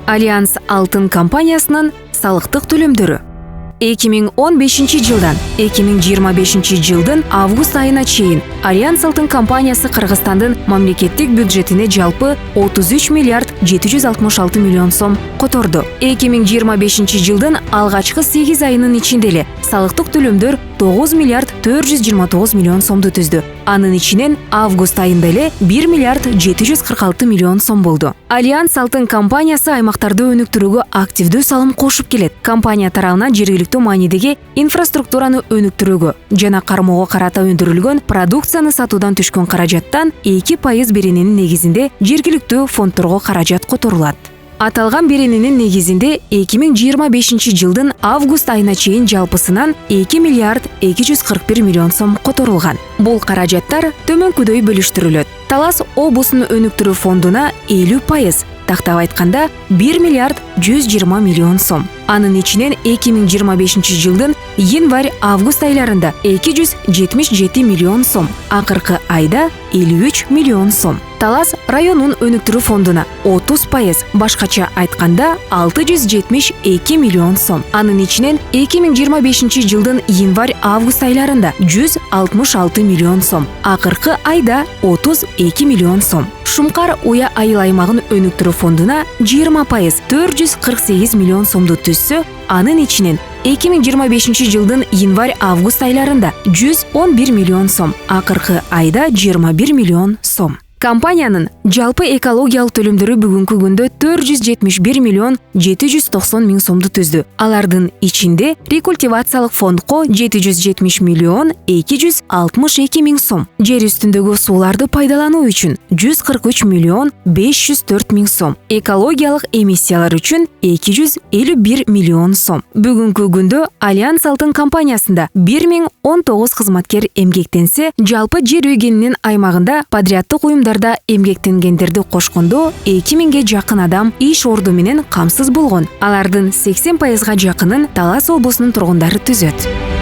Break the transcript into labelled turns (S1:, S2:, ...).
S1: Альянс Алтын компаниясынын салыктык төлөмдөрү. 2015 жылдан 2025 жылдын август айына чейин Альянс Алтын компаниясы Кыргызстандын мамлекеттик бюджетине жалпы 33 миллиард 766 миллион сом которду. 2025 жылдын алгачкы 8 айынын ичинде эле салыктык төлөмдөр 9 миллиард 429 миллион сомду түздү. Анын ичинен август айында эле 1 миллиард 746 миллион сом болду. Альянс Алтын компаниясы аймактарды өнүктүрүүгө активдүү салым кошуп келет. Компания тарабынан жергиликтүү маанидеги инфраструктураны өнүктүрүүгө жана кармоого карата өндүрүлгөн продукцияны сатуудан түшкөн каражаттан 2% берененин негизинде жергиликтүү фондторго каражат которулат. Аталган берененин негизинде 2025 жылдын август айына чейин жалпысынан 2 миллиард 241 миллион сом которулган. Бул каражаттар төмөнкүдөй бөлүштүрүлөт. Талас облусун өнүктүрүү фондуна 50%, тактап айтканда 1 миллиард 120 миллион сом. Анын ичинен 2025 жылдын январь-август айларында 277 миллион сом, акыркы айда 53 миллион сом. Талас районун өнүктүрүү фондуна 30%, башкача айтканда 672 миллион сом. Анын ичинен 2025 жылдын январь-август айларында 166 миллион сом, акыркы айда 32 миллион сом. Шумкар Уя айыл аймагын өнүктүрүү фондуна 20%, 448 миллион сомду түзсө, анын ичинен 2025 жылдын январь-август айларында 111 миллион сом, акыркы айда 21 миллион сом. Компаниянын жалпы экологиялык төлөмдөрү бүгүнкү күндө 471 миллион 790 миң сомду түздү. Алардын ичинде рекультивациялык фондко 770 миллион 262 миң сом, жер үстүндөгү сууларды пайдалануу үчүн 143 миллион 504 миң сом, экологиялык эмиссиялар үчүн 251 миллион сом. Бүгүнкү күндө Альянс Алтын компаниясында 1019 кызматкер эмгектенсе, жалпы жер үйгенинин аймагында подряддык уюмдар эмгектенгендерди кошкондо 2000ге жакын адам иш орду менен камсыз болгон. Алардын 80%га жакынын Талас облусунун тургундары түзөт.